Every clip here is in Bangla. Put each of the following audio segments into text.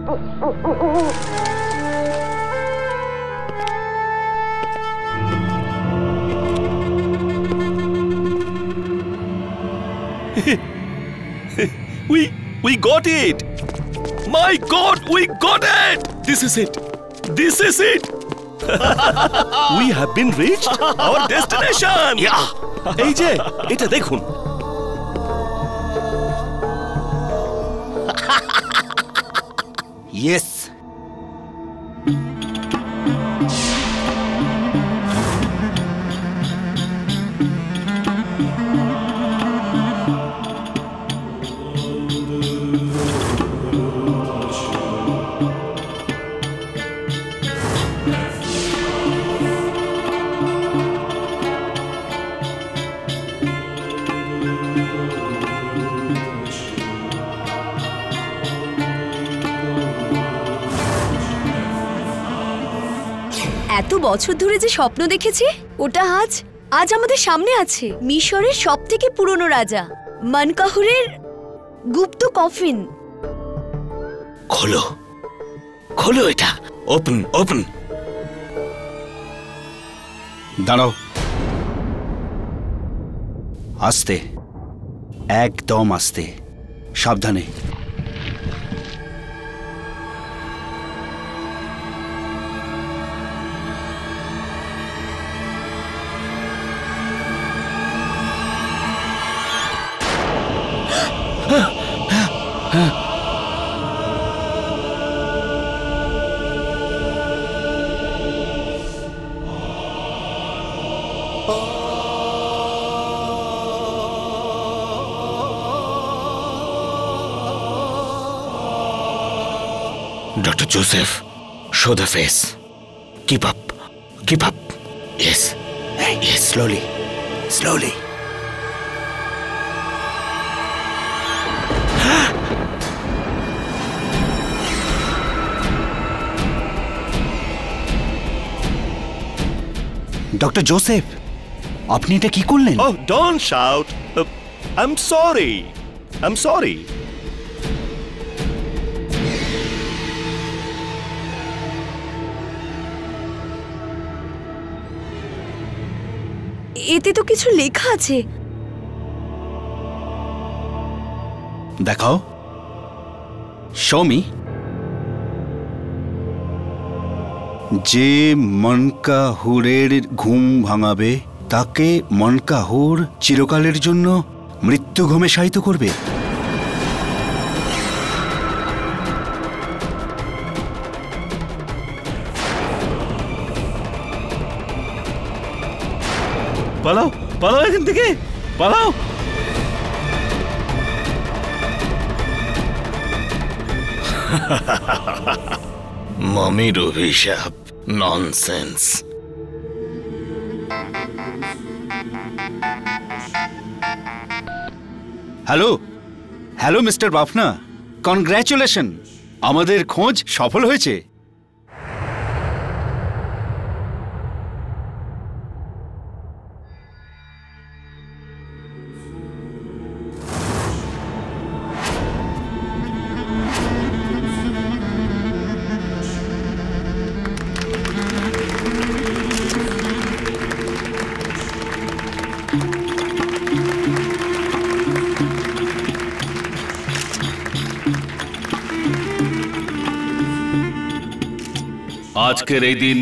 We got it! My God, we got it! This is it! This is it! We have been reached our destination! Yeah! এই যে, এটা দেখুন। Yes! এত বছর ধরে যে স্বপ্ন দেখেছি ওটা আজ আমাদের সামনে আছে। মিশরের সবথেকে পুরনো রাজা মানকাহুরের গুপ্ত কফিন। খোলো খোলো এটা। Open open. দাঁড়াও। আস্তে, একদম আস্তে, সাবধানে। Dr. Joseph, show the face. Keep up. Keep up. Yes. Yes, slowly. Slowly. Dr. Joseph, আপনি এটা কি করলেন? Oh, don't shout. I'm sorry. I'm sorry. এতে তো কিছু লেখা আছে। দেখাও। Show me. যে মনকাহুরের ঘুম ভাঙাবে তাকে মনকাহুর চিরকালের জন্য মৃত্যু ঘুমে শায়িত করবে। পালাও, পালাও এখান থেকে, পালাও। মমির অভিশাপ, nonsense. Hello hello mister Bafna, congratulation, আমাদের খোঁজ সফল হয়েছে। আজকের এই দিন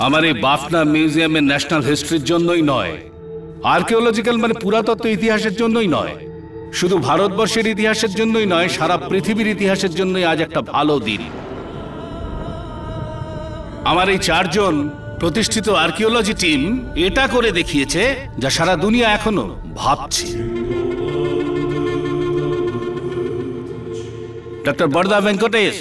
আমার এই বাফনা মিউজিয়ামের ন্যাশনাল হিস্ট্রির জন্যই নয়, আর্কিওলজিক্যাল মানে পুরাতত্ত্ব ইতিহাসের জন্যই নয়, শুধু ভারতবর্ষের ইতিহাসের জন্যই নয়, সারা পৃথিবীর ইতিহাসের জন্যই আজ একটা ভালো দিন। আমার এই চারজন প্রতিষ্ঠিত আর্কিওলজি টিম এটা করে দেখিয়েছে যা সারা দুনিয়া এখনো ভাবছে। ডক্টর বরদা ভেঙ্কটেশ,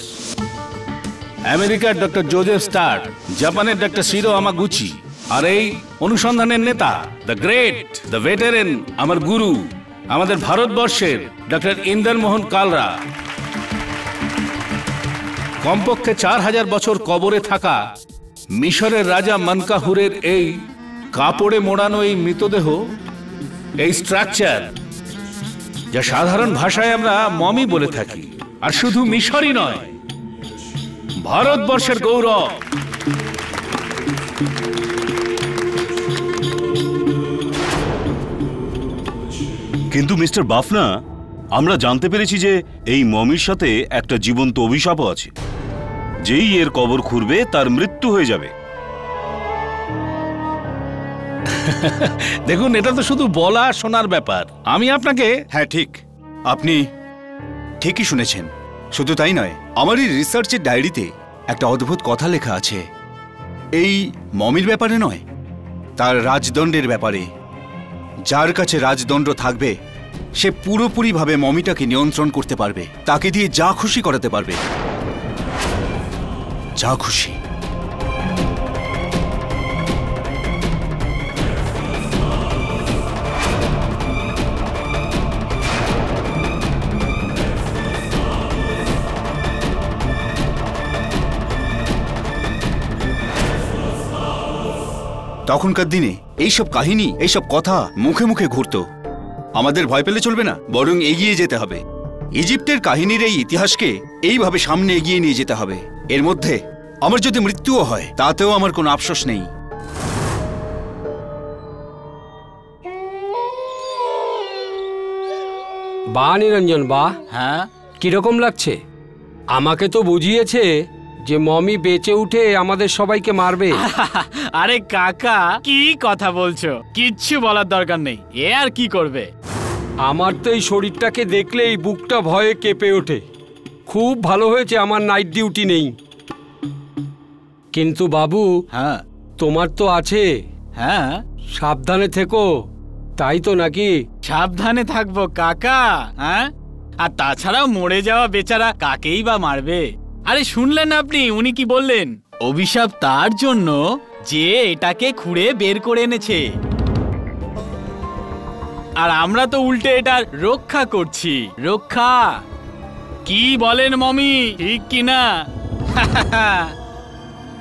আমেরিকার ডক্টর জোজেফ স্টার্ট, জাপানের ডক্টর শিরো আমাগুচি, আর এই অনুসন্ধানের নেতা, দ্য গ্রেট, দ্য ভেটারেন, আমার গুরু, আমাদের ভারতবর্ষের ডক্টর ইন্দর মোহন কালরা। কমপক্ষে 4000 বছর কবরে থাকা মিশরের রাজা মানকাহুরের এই কাপড়ে মোড়ানো এই মৃতদেহ, এই স্ট্রাকচার, যা সাধারণ ভাষায় আমরা মমি বলে থাকি, আর শুধু মিশরই নয়, ভারতবর্ষের গৌরব। কিন্তু মিস্টার বাফনা, আমরা জানতে পেরেছি যে এই মমির সাথে একটা জীবন্ত অভিশাপও আছে। যেই এর কবর খুঁড়বে তার মৃত্যু হয়ে যাবে। দেখুন, এটা তো শুধু বলা শোনার ব্যাপার। আমি আপনাকে হ্যাঁ ঠিক, আপনি ঠিকই শুনেছেন। শুধু তাই নয়, আমার এই রিসার্চের ডায়েরিতে একটা অদ্ভুত কথা লেখা আছে। এই মমির ব্যাপারে নয়, তার রাজদণ্ডের ব্যাপারে। যার কাছে রাজদণ্ড থাকবে সে পুরোপুরিভাবে মমিটাকে নিয়ন্ত্রণ করতে পারবে, তাকে দিয়ে যা খুশি করাতে পারবে, যা খুশি। তখনকার দিনে এইসব কাহিনী, এইসব কথা মুখে মুখে ঘুরত। আমাদের ভয় পেলে চলবে না, বরং এগিয়ে যেতে হবে। ইজিপ্টের কাহিনীর এই ইতিহাসকে এইভাবে সামনে এগিয়ে নিয়ে যেতে হবে। এর মধ্যে আমার যদি মৃত্যুও হয় তাতেও আমার কোনো আফসোস নেই। বা নিরঞ্জন বা, হ্যাঁ কিরকম লাগছে? আমাকে তো বুঝিয়েছে যে মমি বেঁচে উঠে আমাদের সবাইকে মারবে। আরে কাকা, কি কথা বলছো? কিচ্ছু বলার দরকার নেই, এ আর কি করবে। আমার তো এই শরীরটাকে দেখলেই বুকটা ভয়ে কেঁপে ওঠে। খুব ভালো হয়েছে আমার নাইট ডিউটি নেই। কিন্তু বাবু, হ্যাঁ তোমার তো আছে, হ্যাঁ, সাবধানে থেকো, তাই তো নাকি? সাবধানে থাকবো কাকা। হ্যাঁ, আর তাছাড়াও মরে যাওয়া বেচারা কাকেই বা মারবে। আরে শুনলেন আপনি উনি কি বললেন? অভিশাপ তার জন্য যে এটাকে খুঁড়ে বের করে এনেছে, আর আমরা তো উল্টে এটার রক্ষা করছি। রক্ষা কি বলেন মমি, ঠিক কিনা?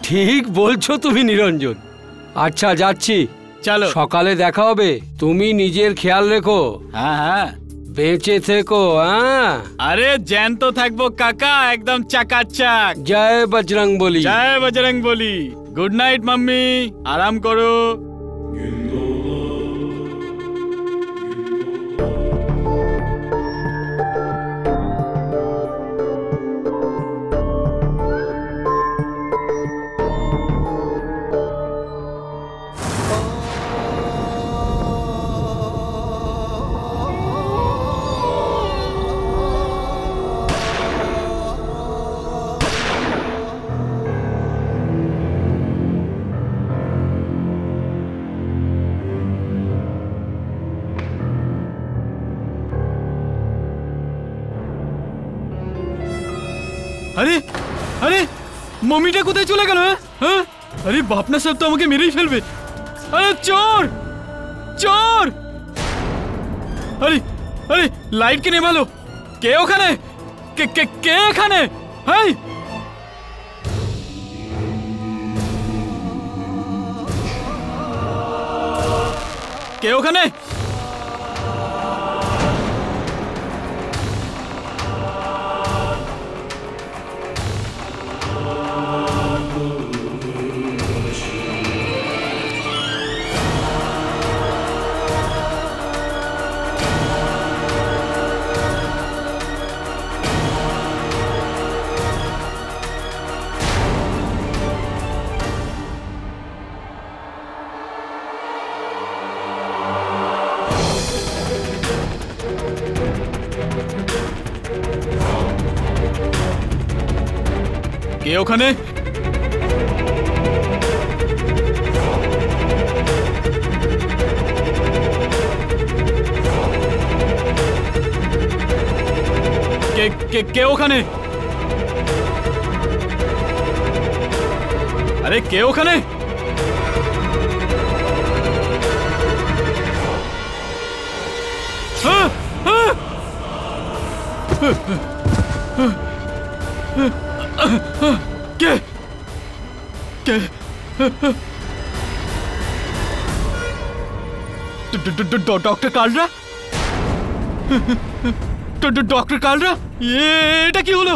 ঠিক বলছো তুমি নিরঞ্জন। আচ্ছা যাচ্ছি, চলো সকালে দেখা হবে। তুমি নিজের খেয়াল রেখো, হ্যাঁ হ্যাঁ, বেঁচে থেকো। হ্যাঁ, আরে জ্যান্ত থাকবো কাকা, একদম চাকাচাক। জয় বজরং বলি। জয় বজরং বলি। গুড নাইট মাম্মি, আরাম করো। আরে আরে, মমিটা কোথায় চলে গেল? হ্যাঁ, আরে বাপনা সাহেব তো আমাকে মেরেই ফেলবে। আরে চোর চোর! আরে আরে, লাইট কে নেভালো? কে ওখানে? কে কে কে এখানে? হাই, কে ওখানে? কে ওখানে? কে কে কে ওখানে? আরে কে ওখানে? হ্যাঁ হ্যাঁ, কে কে? ডক্টর কালরা? ডক্টর কালরা, এটা কি হলো?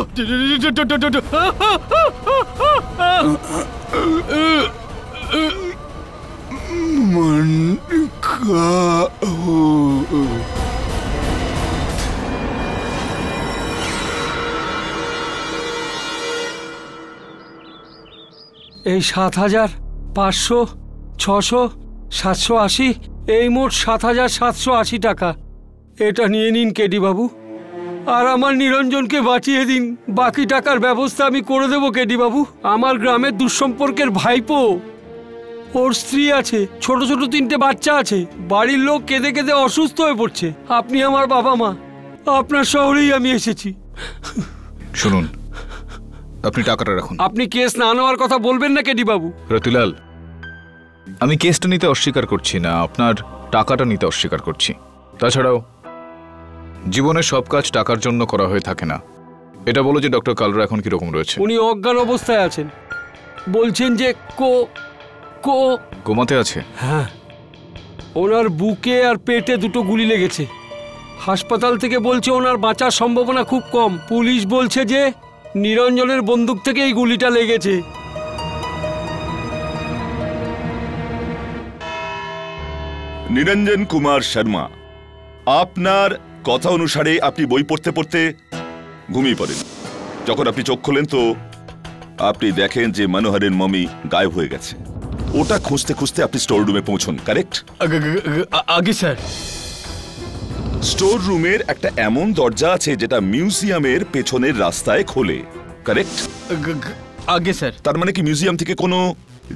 এই ৭,৫০০, ৬০০, ৭৮০, এই মোট ৭,৭৮০ টাকা। এটা নিয়ে নিন কেডি বাবু, আর আমার নিরঞ্জনকে বাঁচিয়ে দিন। বাকি টাকার ব্যবস্থা আমি করে দেবো কেডি বাবু। আমার গ্রামের দুঃসম্পর্কের ভাইপো, ওর স্ত্রী আছে, ছোট ছোট 3টে বাচ্চা আছে, বাড়ির লোক কেঁদে কেঁদে অসুস্থ হয়ে পড়ছে। আপনি আমার বাবা মা, আপনার শহরেই আমি এসেছি। শুনুন, আপনি টাকাটা রাখুন। আপনি কেস না নেওয়ার কথা বলবেন না কেডি বাবু। রতিলাল, আমি কেসটা নিতে অস্বীকার করছি না, আপনার টাকাটা নিতে অস্বীকার করছি। তাছাড়াও জীবনে সব কাজ টাকার জন্য করা হয়ে থাকে না। এটা বলো যে ডক্টর কালরা এখন কিরকম রয়েছে? উনি অজ্ঞান অবস্থায় আছেন, বলছেন যে কোমাতে আছে। হ্যাঁ, ওনার বুকে আর পেটে 2টো গুলি লেগেছে। হাসপাতাল থেকে বলছে ওনার বাঁচার সম্ভাবনা খুব কম। পুলিশ বলছে যে নিরঞ্জনের বন্দুক থেকে এই গুলিটা লেগেছে। নিরঞ্জন কুমার শর্মা, আপনার কথা অনুসারে আপনি বই পড়তে পড়তে ঘুমিয়ে পড়েন। যখন আপনি চোখ খোলেন তো আপনি দেখেন যে মনোহরের মমি গায়েব হয়ে গেছে। ওটা খুঁজতে খুঁজতে আপনি স্টোর রুমে পৌঁছন, কারেক্ট? আগে স্যার, স্টোর রুমের একটা এমন দরজা আছে যেটা মিউজিয়ামের পেছনের রাস্তায় খোলে, কারেক্ট? আগে স্যার। তার মানে কি মিউজিয়াম থেকে কোনো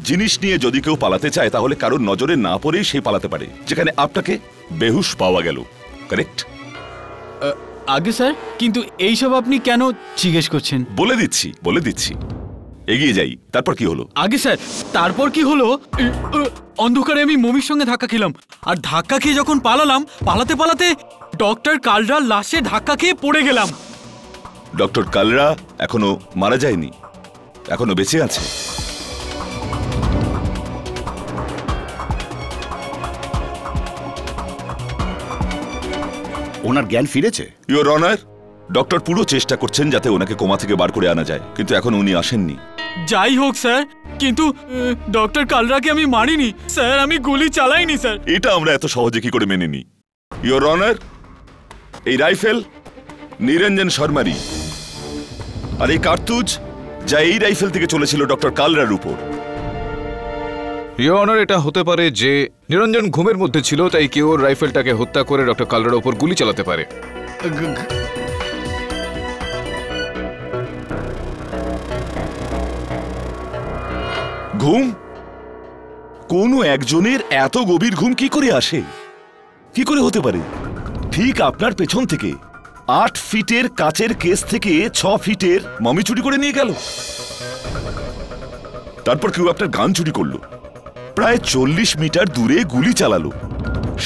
জিনিস নিয়ে যদি কেউ পালাতে চায় তাহলে কারোর নজরে না পড়েই সে পালাতে পারে, যেখানে আপনাকে বেহুশ পাওয়া গেল, কারেক্ট? আগে স্যার, কিন্তু এইসব আপনি কেন জিজ্ঞেস করছেন? বলে দিচ্ছি। এগিয়ে যাই, তারপর কি হলো? আগে স্যার, তারপর কি হলো, অন্ধকারে আমি মমির সঙ্গে ধাক্কা খেলাম, আর ধাক্কা খেয়ে যখন পালাতে পালাতে ডক্টর কালরার লাশে ধাক্কা খেয়ে পড়ে গেলাম। ডক্টর কালরা এখনো মারা যায়নি, এখনো বেঁচে আছে। ওনার জ্ঞান ফিরেছে? ইওর অনার, ডক্টর পুরো চেষ্টা করছেন যাতে ওনাকে কোমা থেকে বার করে আনা যায়, কিন্তু এখন উনি আসেননি। যাই হোক স্যার, কিন্তু ডক্টর কালরাকে আমি মারিনি স্যার, আমি গুলি চালাইনি স্যার। এটা আমরা এত সহজে কি করে মেনে নিই? ইওর অনার, এই রাইফেল নিরঞ্জন শর্মারই, আর এই কার্তুজ যা এই রাইফেল থেকে চলেছিল ডক্টর কালরার উপর। ইওর অনার, এটা হতে পারে যে নিরঞ্জন ঘুমের মধ্যে ছিল, তাই কেউ ওর রাইফেলটাকে হত্যা করে ডক্টর কালরার উপর গুলি চালাতে পারে। ঘুম? কোনো একজনের এত গভীর ঘুম কি করে আসে, কি করে হতে পারে? ঠিক আপনার পেছন থেকে 8 ফিটের কাচের কেস থেকে 6 ফিটের মমি চুরি করে নিয়ে গেল। তারপর কেউ আপনার গান চুরি করলো, প্রায় 40 মিটার দূরে গুলি চালালো,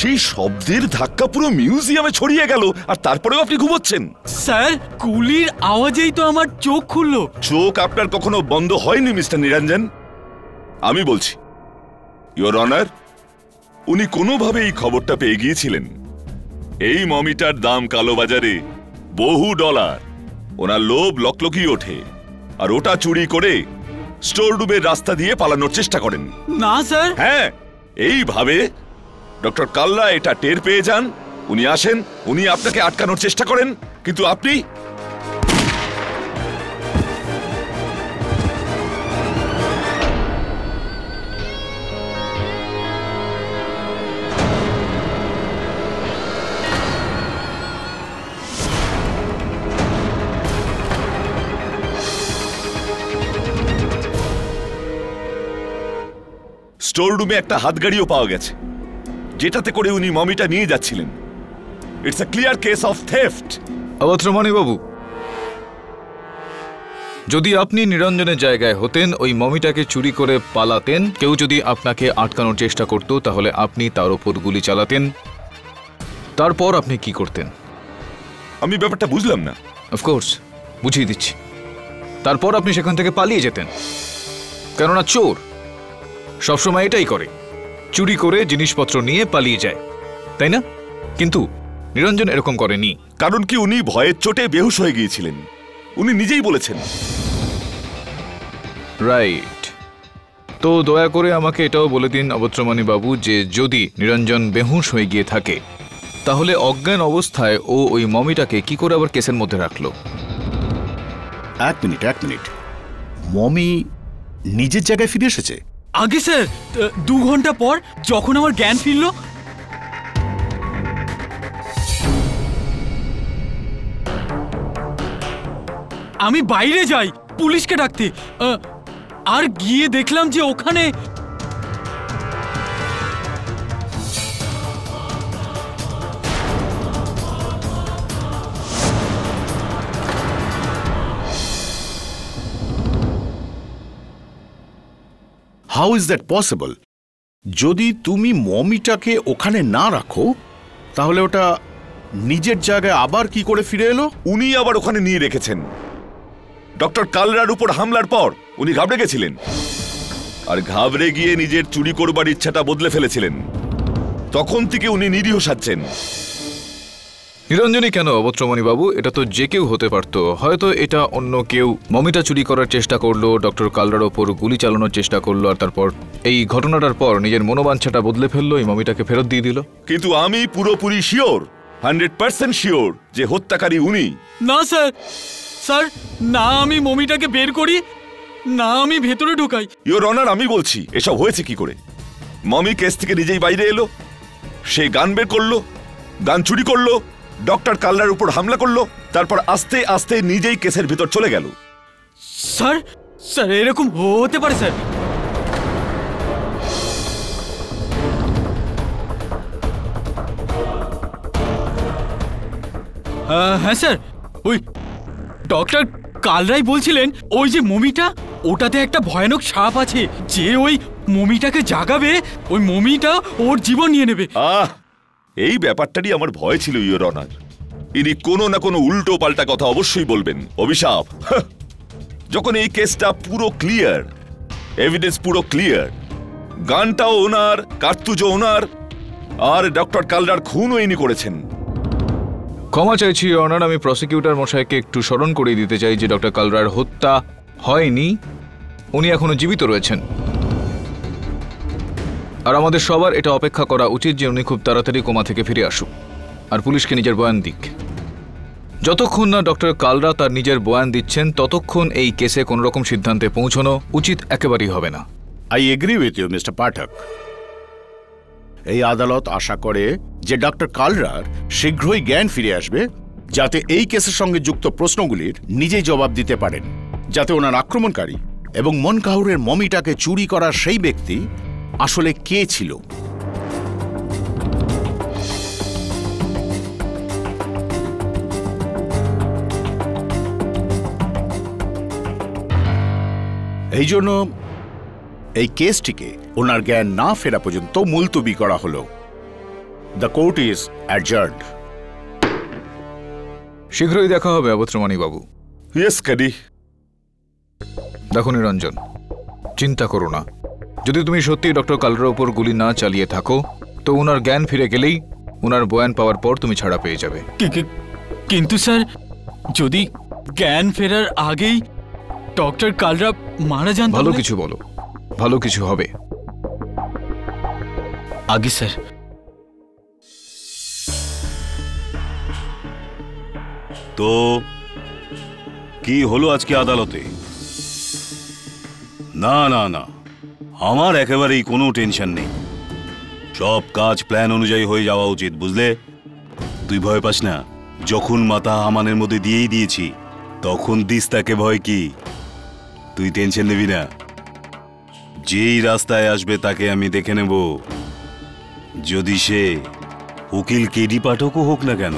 সেই শব্দের ধাক্কা পুরো মিউজিয়ামে ছড়িয়ে গেল, আর তারপরেও আপনি ঘুমোচ্ছেন? স্যার, গুলির আওয়াজেই তো আমার চোখ খুললো। চোখ আপনার কখনো বন্ধ হয়নি মিস্টার নিরঞ্জন। আমি বলছি, ইওর অনার, উনি কোনোভাবে এই খবরটা পেয়ে গিয়েছিলেন এই মমিটার দাম কালোবাজারে বহু ডলার। ওনার লোভ লকলকিয়ে ওঠে, আর ওটা চুরি করে স্টোর রুমের রাস্তা দিয়ে পালানোর চেষ্টা করেন। না স্যার। হ্যাঁ, এইভাবে ডক্টর কালরা এটা টের পেয়ে যান, উনি আসেন, উনি আপনাকে আটকানোর চেষ্টা করেন, কিন্তু আপনি স্টোর রুমে একটা হাতগাড়িও পাওয়া গেছে, যেটাতে করে উনি মমিটা নিয়ে যাচ্ছিলেন। It's a clear case of theft. অবত্রমণি বাবু, যদি আপনি নিরঞ্জনের জায়গায় হতেন, ওই মমিটাকে চুরি করে পালাতেন, কেউ যদি আপনাকে আটকানোর চেষ্টা করত, তাহলে আপনি তার উপর গুলি চালাতেন, তারপর আপনি কি করতেন? আমি ব্যাপারটা বুঝলাম না। অফকোর্স বুঝিয়ে দিচ্ছি। তারপর আপনি সেখান থেকে পালিয়ে যেতেন, কেননা চোর সবসময় এটাই করে, চুরি করে জিনিসপত্র নিয়ে পালিয়ে যায়, তাই না? কিন্তু নিরঞ্জন এরকম করেনি। কারণ কি উনি ভয়ের চোটে বেহুশ হয়ে গিয়েছিলেন, উনি নিজেই বলেছেন। রাইট। তো দয়া করে আমাকে এটাও বলে দিন অবত্রমণি বাবু যে যদি নিরঞ্জন বেহুশ হয়ে গিয়ে থাকে তাহলে অজ্ঞান অবস্থায় ও ওই মমিটাকে কি করে আবার কেসের মধ্যে রাখলো? এক মিনিট, মমি নিজের জায়গায় ফিরে এসেছে? আগে স্যার 2 ঘন্টা পর যখন আমার জ্ঞান ফিরল, আমি বাইরে যাই পুলিশকে ডাকতে, আর গিয়ে দেখলাম যে ওখানে হাউ ইজ দ্যাট পসিবল? যদি তুমি মমিটাকে ওখানে না রাখো তাহলে ওটা নিজের জায়গায় আবার কি করে ফিরে এলো? উনি আবার ওখানে নিয়ে রেখেছেন। ডক্টর কালরার উপর হামলার পর উনি ঘাবড়ে গেছিলেন, আর ঘাবড়ে গিয়ে নিজের চুরি করবার ইচ্ছাটা বদলে ফেলেছিলেন। তখন থেকে উনি নিরীহ সাজছেন। নিরঞ্জনী কেন অবত্রমণি বাবু? এটা তো যে কেউ হতে পারতো। হয়তো এটা অন্য কেউ মমিটা চুরি করার চেষ্টা করলো, ডক্টর কালরার ওপর গুলি চালানোর চেষ্টা করলো, আর তারপর এই ঘটনাটার পর নিজের মনোবাঞ্ছাটা বদলে ফেললো, এই মমিটাকে ফেরত দিয়ে দিল। কিন্তু আমি পুরোপুরি শিওর, 100% শিওর যে হত্যাকারী উনি। না স্যার, স্যার না আমি মমিটাকে বের করি, না আমি ভেতরে ঢুকাই। ইওর অনার, আমি বলছি এসব হয়েছে কি করে। মমি কেস থেকে নিজেই বাইরে এলো, সে গান বের করলো, গান চুরি করলো, ডক্টর কালরার উপর হামলা করলো, তারপর আস্তে আস্তে নিজেই কেসের ভিতর চলে গেল। স্যার স্যার এরকম হতে পারে স্যার? হ্যাঁ স্যার, ওই ডক্টর কালরাই বলছিলেন ওই যে মমিটা, ওটাতে একটা ভয়ানক সাপ আছে, যে ওই মমিটাকে জাগাবে ওই মমিটা ওর জীবন নিয়ে নেবে। এই ব্যাপারটারই আমার ভয় ছিল ইওর অনার। ইনি কোনো না কোনো উল্টো পাল্টা কথা অবশ্যই বলবেন। অভিশাপ। যখন এই কেসটা পুরো ক্লিয়ার, এভিডেন্স পুরো ক্লিয়ার, গানটাও ওনার, কার্তুজও ওনার, আর ডক্টর কালরার খুনও ইনি করেছেন। ক্ষমা চাইছি অনার, আমি প্রসিকিউটর মশাইকে একটু স্মরণ করিয়ে দিতে চাই যে ডক্টর কালরার হত্যা হয়নি, উনি এখনো জীবিত রয়েছেন। আর আমাদের সবার এটা অপেক্ষা করা উচিত যে উনি খুব তাড়াতাড়ি কোমা থেকে ফিরে আসুক আর পুলিশকে নিজের বয়ান দিক। যতক্ষণ না ডক্টর কালরা তার নিজের বয়ান দিচ্ছেন ততক্ষণ এই কেসে কোনো রকম সিদ্ধান্তে পৌঁছানো উচিত একেবারেই হবে না। I agree with you mister Pathak. এই আদালত আশা করে যে ডক্টর কালরার শীঘ্রই জ্ঞান ফিরে আসবে, যাতে এই কেসের সঙ্গে যুক্ত প্রশ্নগুলির নিজেই জবাব দিতে পারেন, যাতে ওনার আক্রমণকারী এবং মনকাহুরের মমিটাকে চুরি করার সেই ব্যক্তি আসলে কে ছিল। এই জন্য এই কেসটিকে ওনার জ্ঞান না ফেরা পর্যন্ত মুলতবি করা হলো। The court is adjourned. শীঘ্রই দেখা হবে অবত্রমণি বাবু। ইয়েস ক্যাডি। দেখো নিরঞ্জন, চিন্তা করো না। যদি তুমি সত্যি ডক্টর কালরার উপর গুলি না চালিয়ে থাকো তো ওনার জ্ঞান ফিরে গেলেই ওনার বয়ান পাওয়ার পর তুমি ছাড়া পেয়ে যাবে। কিন্তু স্যার, যদি জ্ঞান ফেরার আগেই ডক্টর কালরা মারা যান? ভালো কিছু বলো, ভালো কিছু হবে। আগে স্যার। তো কি হলো আজকে আদালতে? না না না, আমার একেবারেই কোনো টেনশন নেই। সব কাজ প্ল্যান অনুযায়ী হয়ে যাওয়া উচিত, বুঝলে? তুই ভয় পাস না, যখন মাথা আমানের মধ্যে দিয়েই দিয়েছি তখন দিস তাকে ভয় কি? তুই টেনশন নিবি না, যেই রাস্তায় আসবে তাকে আমি দেখে নেব, যদি সে উকিল কেডি পাঠকও হোক না কেন।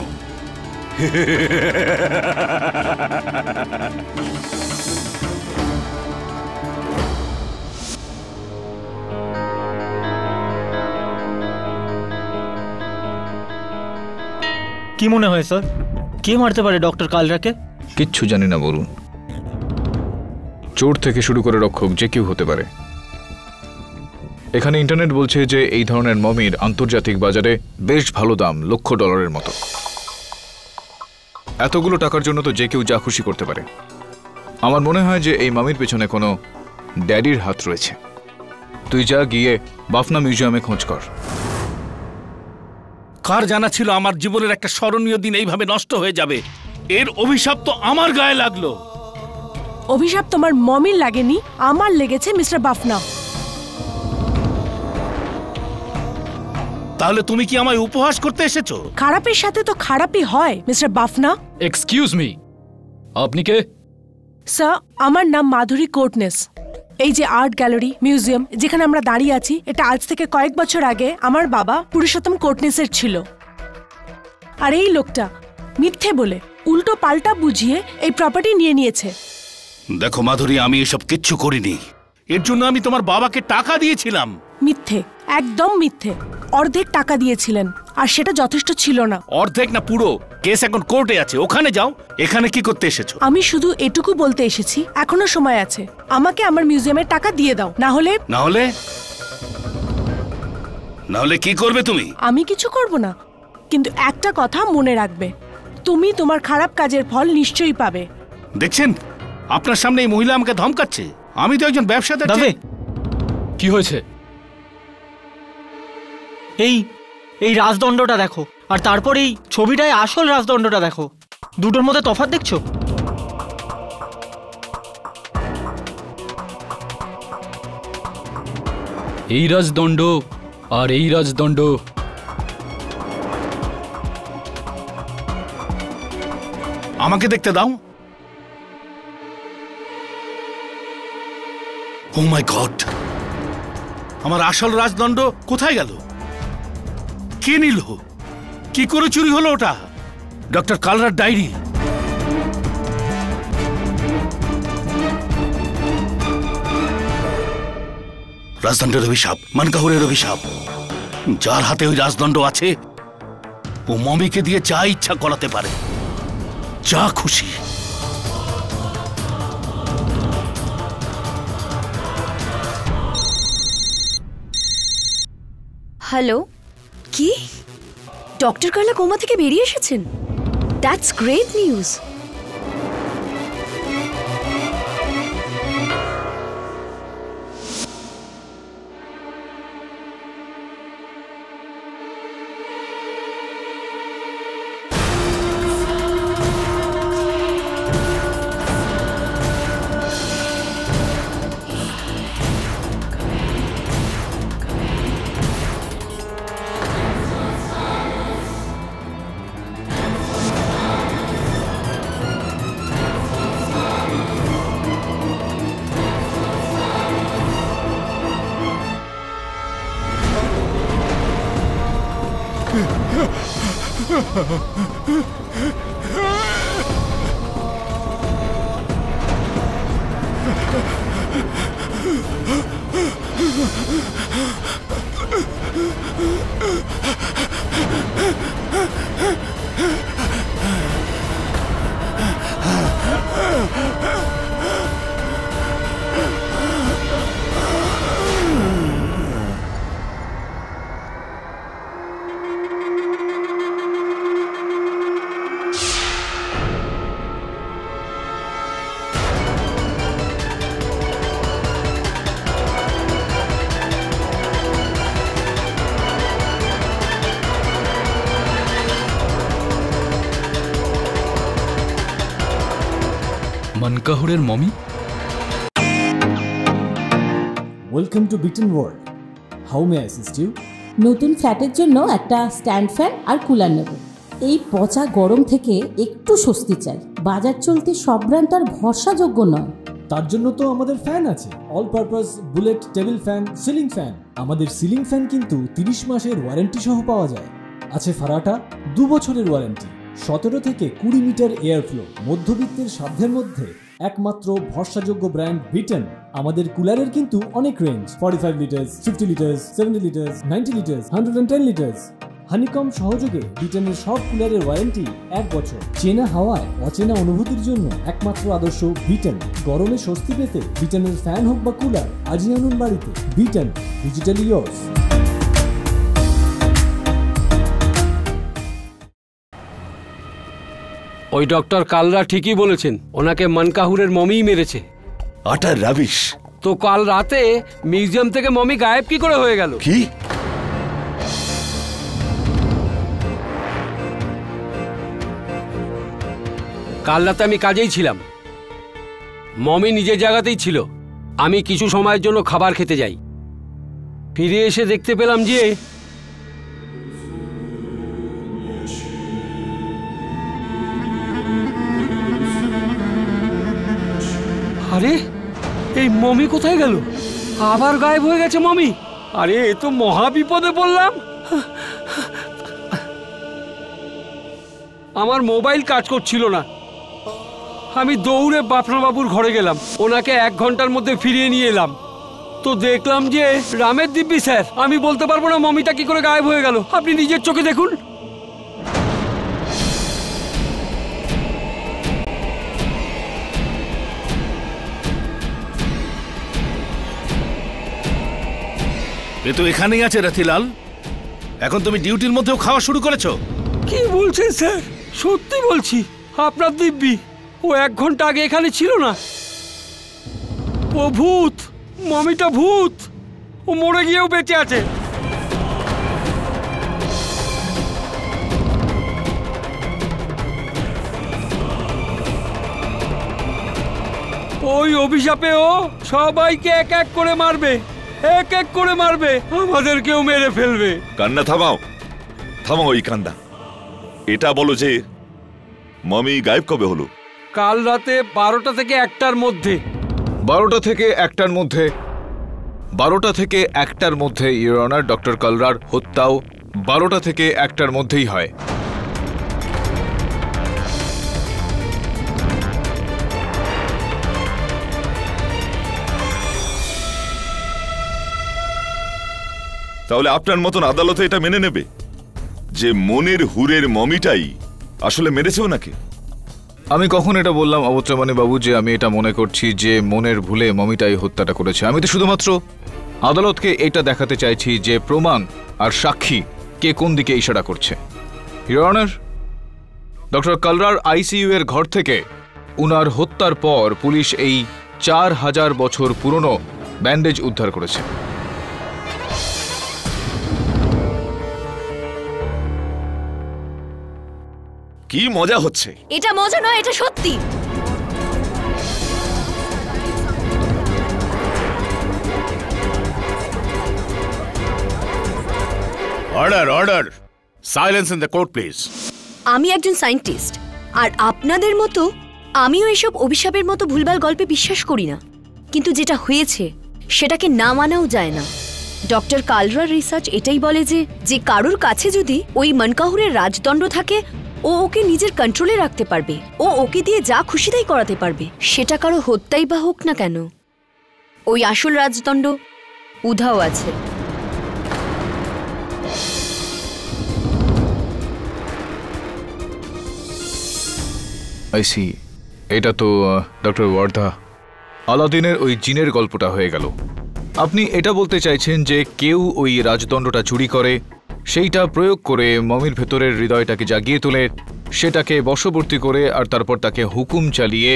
কি মনে হয় স্যার, কে মারতে পারে ডক্টর কালরাকে? কিচ্ছু জানি না বলুন। চোর থেকে শুরু করে রক্ষক যে কেউ হতে পারে। এখানে ইন্টারনেট বলছে যে এই ধরনের মমির আন্তর্জাতিক বাজারে বেশ ভালো দাম, $1,00,000 মতো। এতগুলো টাকার জন্য তো যে কেউ যা খুশি করতে পারে। আমার মনে হয় যে এই মামির পেছনে কোনো ড্যাডির হাত রয়েছে। তুই যা গিয়ে বাফনা মিউজিয়ামে খোঁজ কর। কার জানা ছিল আমার জীবনের একটা স্মরণীয় দিন এইভাবে নষ্ট হয়ে যাবে? এর অভিশাপ তো আমার গায়ে লাগলো। অভিশাপ তোমার মমির লাগেনি, আমার লেগেছে মিস্টার বাফনা। তাহলে তুমি কি আমায় উপহাস করতে এসেছো? খারাপের সাথে তো খারাপই হয় মিস্টার বাফনা। এক্সকিউজ মি, আপনি কে? স্যার, আমার নাম মাধুরী কোর্টনেস। এই যে আর্ট গ্যালারি মিউজিয়াম যেখানে আমরা দাঁড়িয়ে আছি, এটা আজ থেকে কয়েক বছর আগে আমার বাবা পুরুষোত্তম কোর্টনেসের ছিল। আর এই লোকটা মিথ্যে বলে উল্টো পাল্টা বুঝিয়ে এই প্রপার্টি নিয়ে নিয়েছে। দেখো মাধুরী, আমি এসব কিচ্ছু করিনি। এর জন্য আমি তোমার বাবাকে টাকা দিয়েছিলাম। মিথ্যে, একদম মিথ্যে। অর্ধেক টাকা দিয়েছিলেন, আর সেটা যথেষ্ট ছিল না। অর্ধেক না পুরো। কেস এখন কোর্টে আছে, ওখানে যাও। এখানে কি করতে এসেছো? আমি শুধু এটুকু বলতে এসেছি, এখনো সময় আছে। আমাকে আমার মিউজিয়ামের টাকা দিয়ে দাও, না হলে কি করবে তুমি? আমি কিছু করব না, কিন্তু একটা কথা মনে রাখবে, তুমি তোমার খারাপ কাজের ফল নিশ্চয়ই পাবে। দেখছেন, আপনার সামনে এই মহিলা আমাকে ধমকাচ্ছে। আমি তো একজন ব্যবসাদার। কি হয়েছে? এই রাজদণ্ডটা দেখো, আর তারপর এই ছবিটায় আসল রাজদণ্ডটা দেখো। দুটোর মধ্যে তফাৎ দেখছো? এই রাজদণ্ড আর এই রাজদণ্ড আমাকে দেখতে দাও। ও মাই গড, আমার আসল রাজদণ্ড কোথায় গেল? কে নিল? কি করে চুরি হলো ওটা? Doctor কালরার diary. রাজদণ্ডের অভিশাপ, মানকাহুরের অভিশাপ। যার হাতে ওই রাজদণ্ড আছে, ও মমিকে দিয়ে যা ইচ্ছা করাতে পারে, যা খুশি। হ্যালো, কি? ডক্টর কার্লা কোমা থেকে বেরিয়ে এসেছেন? That's great news. মানকাহুরের মমি। Welcome to Beaton world. How may I assist you? নতুন ফ্ল্যাটের জন্য একটা স্ট্যান্ড ফ্যান আর কুলার নেব। এই পচা গরম থেকে একটু স্বস্তি চাই। বাজার চলতে সব ব্র্যান্ড আর ভরসাযোগ্য নয়। তার জন্য তো আমাদের ফ্যান আছে, all purpose bullet table fan, ceiling fan. আমাদের সিলিং ফ্যান কিন্তু 30 মাসের ওয়ারেন্টি সহ পাওয়া যায়। আছে ফারাটা 2 বছরের ওয়ারেন্টি, 17 থেকে 20 মিটার এয়ার ফ্লো। মধ্যবিত্তের সাধ্যের মধ্যে একমাত্র ভরসাযোগ্য ব্র্যান্ড বিটন। আমাদের কুলারের কিন্তু অনেক range, 45 litres, 50 litres, 70 litres, 90 litres, 110 litres. Honeycomb সহযোগে ব্রিটেনের সব কুলারের ওয়ারেন্টি 1 বছর। চেনা হাওয়ায় অচেনা অনুভূতির জন্য একমাত্র আদর্শ ব্রিটেন। গরমে স্বস্তি পেতে ব্রিটেনের ফ্যান হোক বা কুলার, আজই আনুন বাড়িতে। Britain, digitally yours. ওই ডক্টর কালরা ঠিকই বলেছেন, ওনাকে মনকাহুরের মমিই মেরেছে। আটার রাবিশ। তো কাল রাতে মিউজিয়াম থেকে মমি গায়েব কি করে হয়ে গেল? কি? কাল রাতে আমি কাজেই ছিলাম, মমি নিজের জায়গাতেই ছিল। আমি কিছু সময়ের জন্য খাবার খেতে যাই, ফিরে এসে দেখতে পেলাম যে আরে এই মমি কোথায় গেল? আবার গায়েব হয়ে গেছে মমি। আরে এ তো মহা বিপদে পড়লাম। আমার মোবাইল কাজ করছিল না, আমি দৌড়ে বাপনাবাবুর ঘরে গেলাম, ওনাকে 1 ঘন্টার মধ্যে ফিরিয়ে নিয়ে এলাম। তো দেখলাম যে রামের দিব্যি স্যার। আমি বলতে পারবো না মমিটা কি করে গায়েব হয়ে গেল, আপনি নিজের চোখে দেখুন। এ তো এখানেই আছে রথিলাল। এখন তুমি ডিউটির মধ্যেও খাওয়া শুরু করেছো? কি বলছেন স্যার? সত্যি বলছি, আপনার দিব্যি। ও 1 ঘন্টা আগে এখানে ছিল না। ও ভূত, মমিটা ভূত। ও মরে গিয়েও বেঁচে আছে। ওই অভিশাপে ও সবাইকে এক এক করে মারবে, এক এক করে মারবে, আমাদেরকেও মেরে ফেলবে। কান্না থামাও, থামাও এই কান্না। এটা বলো যে মমি গায়েব কবে হলো? কাল রাতে 12টা থেকে 1টার মধ্যে। 12টা থেকে 1টার মধ্যে? 12টা থেকে 1টার মধ্যে ইওর অনার, ডক্টর কালরার হত্যাও 12টা থেকে 1টার মধ্যেই হয়। তাহলে আপনার মতন আদালতে এটা মেনে নেবে যে মনের হুরের মমিটাই আসলে মেরেছে ওনাকে? আমি কখন এটা বললাম অবচরমণি বাবু যে আমি এটা মনে করছি যে মনের ভুলে মমিটাই হত্যাটা করেছে? আমি তো শুধুমাত্র আদালতকে এটা দেখাতে চাইছি যে প্রমাণ আর সাক্ষী কে কোন দিকে ইশারা করছে। ইওর অনার, ডক্টর কালরার আইসিইউ এর ঘর থেকে উনার হত্যার পর পুলিশ এই 4000 বছর পুরনো ব্যান্ডেজ উদ্ধার করেছে। কি মজা হচ্ছে? এটা মজা নয়, এটা সত্যি। Order, order. Silence in the court please. আমি একজন সায়েন্টিস্ট, আর আপনাদের মতো আমিও এসব অভিশাপের মতো ভুলভাল গল্পে বিশ্বাস করি না। কিন্তু যেটা হয়েছে সেটাকে না মানাও যায় না। ডক্টর কালরার রিসার্চ এটাই বলে যে কারোর কাছে যদি ওই মনকাহুরের রাজদণ্ড থাকে, ও ওকে নিজের কন্ট্রোলে রাখতে পারবে, ও ওকে দিয়ে যা খুশি তাই করাতে পারবে। সেটা কারো হত্যাই বা হোক না কেন, ওই আসল রাজদণ্ড উধাও আছে। আইসি, এটা তো ডক্টর ওয়ার্ধা আলাদিনের ওই জিনের গল্পটা হয়ে গেল। আপনি এটা বলতে চাইছেন যে কেউ ওই রাজদণ্ডটা চুরি করে, সেইটা প্রয়োগ করে মমির ভেতরের হৃদয়টাকে জাগিয়ে তোলে, সেটাকে বশবর্তী করে, আর তারপর তাকে হুকুম চালিয়ে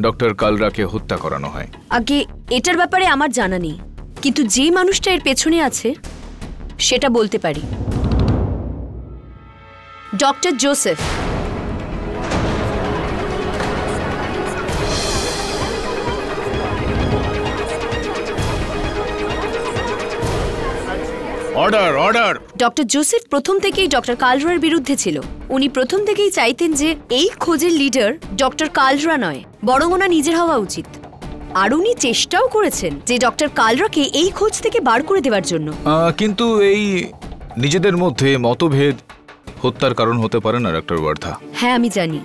ডক্টর কালরাকে হত্যা করানো হয়। আগে এটার ব্যাপারে আমার জানা নেই, কিন্তু যে মানুষটা এর পেছনে আছে সেটা বলতে পারি। Doctor Joseph. Order, order. Doctor Joseph প্রথম থেকেই ডক্টর কালরার বিরুদ্ধে ছিল। উনি প্রথম থেকেই চাইতেন যে এই খোঁজের লিডার ডক্টর কালরা নয়, বরং ওনার নিজের হওয়া উচিত। আর উনি চেষ্টাও করেছেন যে ডক্টর কালরাকে এই খোঁজ থেকে বার করে দেওয়ার জন্য। কিন্তু এই নিজেদের মধ্যে মতভেদ হত্যার কারণ হতে পারে না ডক্টর ওয়ার্ধা। হ্যাঁ আমি জানি,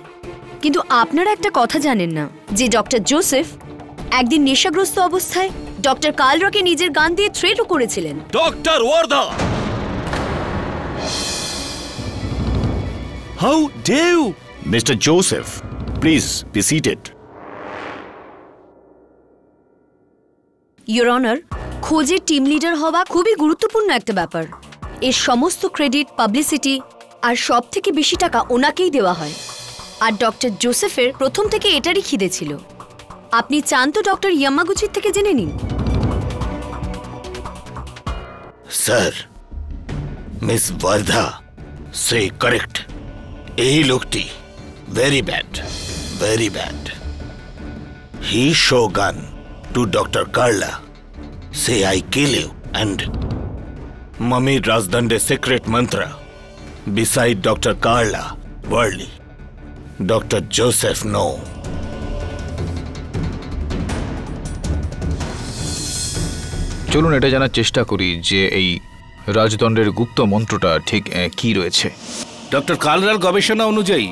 কিন্তু আপনারা একটা কথা জানেন না যে ডক্টর জোসেফ একদিন নেশাগ্রস্ত অবস্থায় ডক্টর কালরাকে নিজের গান দিয়ে থ্রেটও করেছিলেন। ডক্টর ওয়ার্ধা, How dare you? Mr. Joseph, please be seated. Your honour, খোঁজের টিম লিডার হওয়া খুবই গুরুত্বপূর্ণ একটা ব্যাপার। এর সমস্ত ক্রেডিট, পাবলিসিটি আর সব থেকে বেশি টাকা ওনাকেই দেওয়া হয়। আর ডক্টর জোসেফের প্রথম থেকে এটারই খিদে ছিল। আপনি চান তো ডক্টর ইয়ামাগুচির থেকে জেনে নিন। স্যার, মিস বর্ধা সে কারেক্ট। এই লোকটি very bad, very bad. He show gun to doctor Carla, say I kill you, and মমির রাজদণ্ডে সিক্রেট মন্ত্র beside Dr. Carla Worley. Dr. Joseph, no. চলুন এটা জানার চেষ্টা করি যে এই রাজদণ্ডের গুপ্ত মন্ত্রটা ঠিক কি রয়েছে। ডক্টর কালরার গবেষণা অনুযায়ী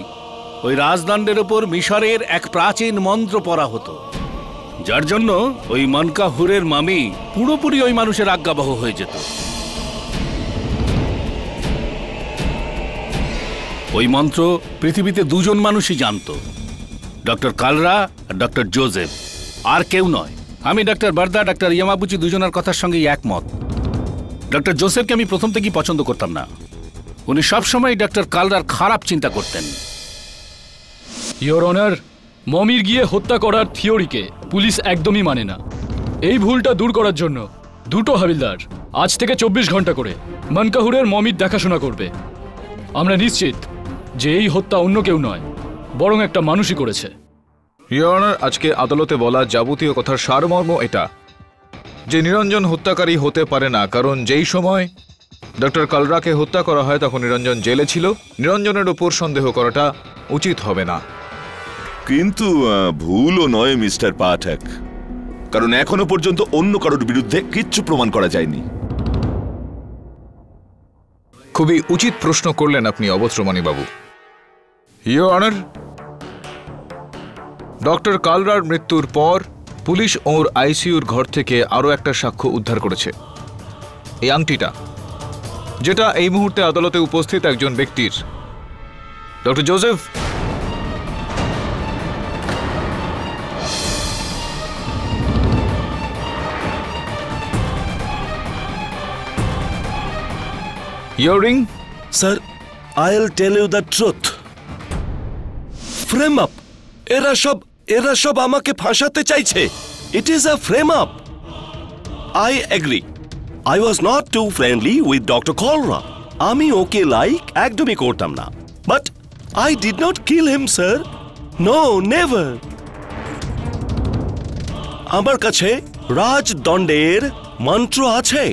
ওই রাজদণ্ডের উপর মিশরের এক প্রাচীন মন্ত্র পড়া হতো, যার জন্য ওই মনকাহুরের মামি পুরোপুরি ওই মানুষের আজ্ঞাবহ হয়ে যেত। ওই মন্ত্র পৃথিবীতে দুজন মানুষই জানত, ডক্টর কালরা আর ডক্টর জোসেফ, আর কেউ নয়। আমি ডক্টর বর্ধা, ডক্টর ইয়ামাগুচি দুজনের কথার সঙ্গেই একমত। ডক্টর জোসেফকে আমি প্রথম থেকেই পছন্দ করতাম না। উনি সবসময় ডক্টর কালরার খারাপ চিন্তা করতেন। ইয়োর অনার, মমির গিয়ে হত্যা করার থিওরিকে পুলিশ একদমই মানে না। এই ভুলটা দূর করার জন্য দুটো হাবিলদার আজ থেকে 24 ঘন্টা করে মনকাহুরের মমির দেখাশোনা করবে। আমরা নিশ্চিত যে এই হত্যা অন্য কেউ নয়, বরং একটা মানুষই করেছে। ইয়োর অনার, আজকে আদালতে বলা যাবতীয় কথার সারমর্ম এটা যে নিরঞ্জন হত্যাকারী হতে পারে না, কারণ যেই সময় ডক্টর কালরাকে হত্যা করা হয় তখন নিরঞ্জন জেলে ছিল। নিরঞ্জনের উপর সন্দেহ করাটা উচিত হবে না। কিন্তু ভুলও নয় মিস্টার পাঠক, কারণ এখনো পর্যন্ত অন্য কারোর বিরুদ্ধে কিচ্ছু প্রমাণ করা যায়নি। খুবই উচিত প্রশ্ন করলেন আপনি অবস্ত্রমণি বাবু। ইয়োর অনার, ডক্টর কালরার মৃত্যুর পর পুলিশ ওর আইসিইউর ঘর থেকে আরও একটা সাক্ষ্য উদ্ধার করেছে, এই আংটিটা, যেটা এই মুহূর্তে আদালতে উপস্থিত একজন ব্যক্তির। Doctor Joseph, your ring? Sir, I'll tell you the truth. Frame up. এরা সব আমাকে ফাঁসাতে চাইছে। It is a frame up. I agree. I was not too friendly with Dr. Kalra. আমি ওকে লাইক একদমই করতাম না। But I did not kill him, sir. No, never. আমার কাছে রাজদণ্ডের মন্ত্র আছে,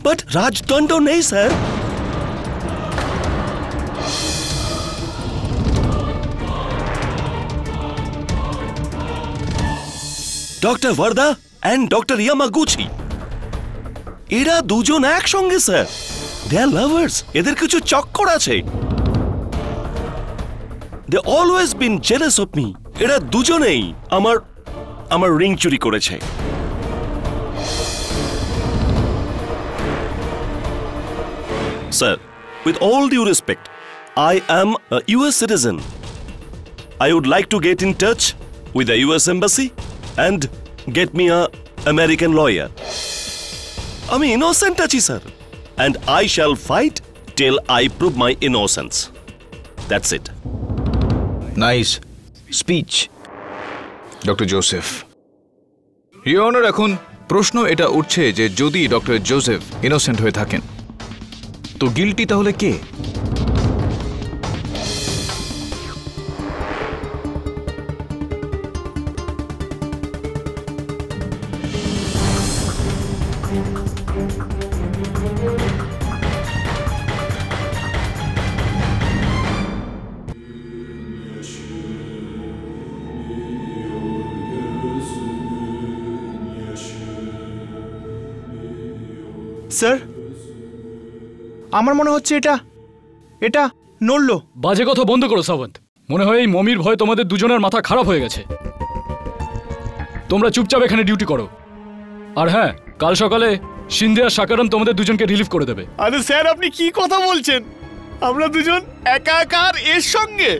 but রাজদণ্ড নেই, স্যার। ডক্টর ভার্দা এন্ড ডক্টর ইয়ামাগুচি, এরা দুজন একসঙ্গে, স্যার। দে আর লাভার্স। এদের কিছু চক্কর আছে। They always been jealous of me. এরা দুজনেই আমার রিং চুরি করেছে। Sir, with all due respect, I am a US citizen. I would like to get in touch with the US Embassy and get me a American lawyer. আমি innocent আছি, sir, and I shall fight till I prove my innocence. That's it. Nice speech, doctor Joseph. Your honour, এখন প্রশ্ন এটা উঠছে যে যদি ডক্টর জোসেফ ইনোসেন্ট হয়ে থাকেন তো গিল্টি তাহলে কে? স্যার, আমার মনে হচ্ছে এটা নড়ল। বাজে কথা বন্ধ করো সাবন্ত। মনে হয় এই মমির ভয় তোমাদের দুজনের মাথা খারাপ হয়ে গেছে। তোমরা চুপচাপ এখানে ডিউটি করো। আর হ্যাঁ, কাল সকালে সিন্ধে আর সাকারাম তোমাদের দুজনকে রিলিভ করে দেবে। আরে স্যার, আপনি কি কথা বলছেন? আমরা দুজন একা একা আর এর সঙ্গে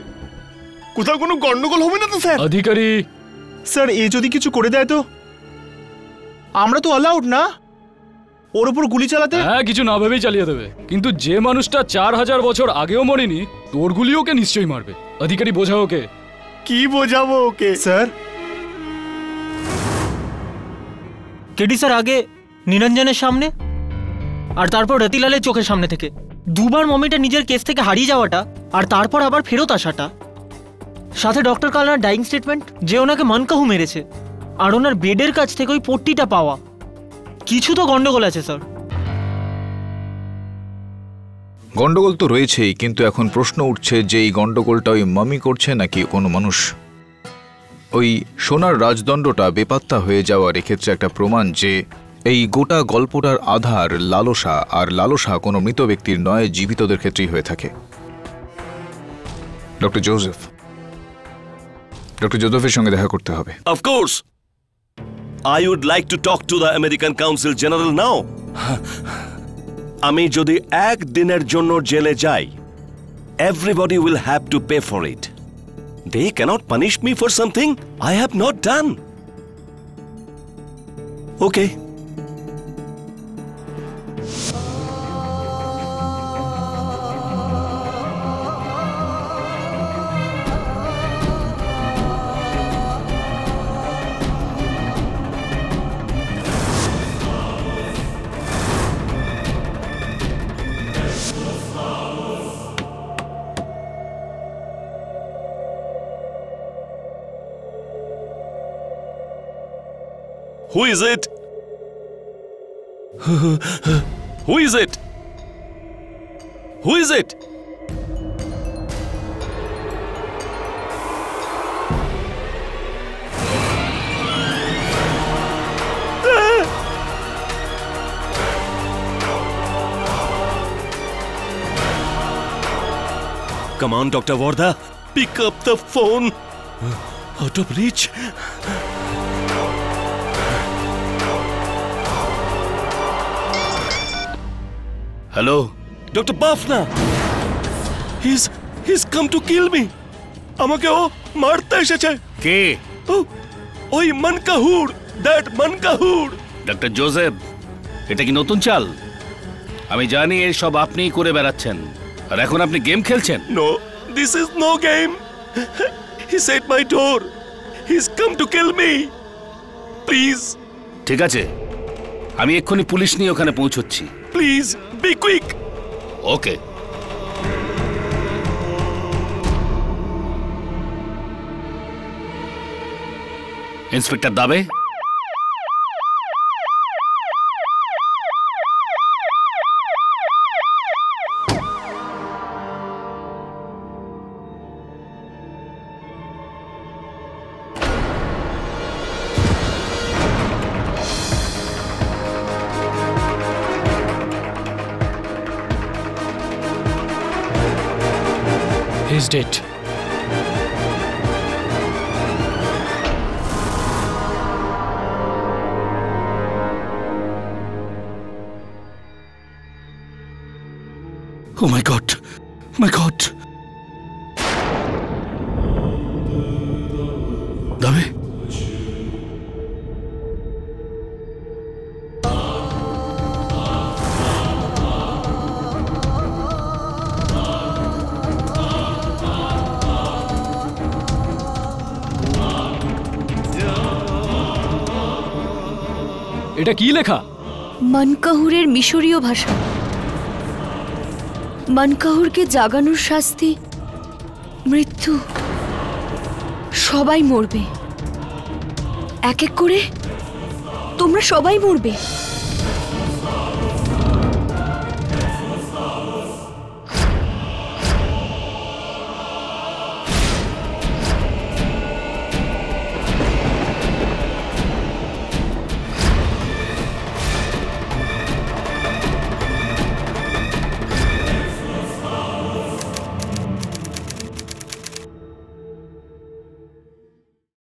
কোথাও কোনো গন্ডগোল হবে না তো স্যার? অধিকারী স্যার এ যদি কিছু করে দেয় তো? আমরা তো অ্যালাউড না ওর উপর গুলি চালাতে। হ্যাঁ, কিছু না ভেবেই চালিয়ে দেবে, কিন্তু যে মানুষটা 4000 বছর আগেও মরেনি তোর গুলি ওকে নিশ্চয়ই মারবে। অধিকারী বোঝাও ওকে। কি বোঝাবো ওকে স্যার? কেডি স্যার আগে নিরঞ্জনের সামনে আর তারপর রতিলালের চোখের সামনে থেকে দুবার মমিটা নিজের কেস থেকে হারিয়ে যাওয়াটা আর তারপর আবার ফেরত আসাটা, সাথে ডক্টর কালরার ডাইং স্টেটমেন্ট যে ওনাকে মনকাহু মেরেছে আর ওনার বেডের কাছ থেকে ওই পট্টিটা পাওয়া, কিছু তো গন্ডগোল আছে স্যার। গন্ডগোল তো রয়েছেই, কিন্তু এখন প্রশ্ন উঠছে যে এই গন্ডগোলটা ওই মামি করছে নাকি কোনো মানুষ। ওই সোনার রাজদণ্ডটা বেপাত্তা হয়ে যাওয়ার এক্ষেত্রে একটা প্রমাণ যে এই গোটা গল্পটার আধার লালসা, আর লালসা কোনো মৃত ব্যক্তির নয়, জীবিতদের ক্ষেত্রেই হয়ে থাকে। ডক্টর জোসেফের সঙ্গে দেখা করতে হবে। Of course. I would like to talk to the American Consul General now. আমি যদি এক দিনের জন্য জেলে যাই, everybody will have to pay for it. They cannot punish me for something I have not done. Okay. Who is it? Who is it? Who is it? Come on, Dr. Vardha. Pick up the phone. Out of reach. Hello, Dr. Bafna. He's come to kill me. আমাকে ও মারতে এসেছে। কে? ওই মনকাহুর, দ্যাট মনকাহুর। ডক্টর জোসেফ, এটা কি নতুন চাল? আমি জানি এই সব আপনিই করে বেড়াচ্ছেন, আর এখন আপনি গেম খেলছেন। No, this is no game. He's at my door. He's come to kill me. Please. ঠিক আছে, আমি এক্ষুনি পুলিশ নিয়ে ওখানে পৌঁছচ্ছি। Please, be quick. Okay. Inspector দাবে, He's dead. Oh my God! My God! দাবে, এটা কি লেখা? মনকাহুরের মিশরীয় ভাষা। মনকাহুরকে জাগানোর শাস্তি মৃত্যু। সবাই মরবে, এক এক করে তোমরা সবাই মরবে।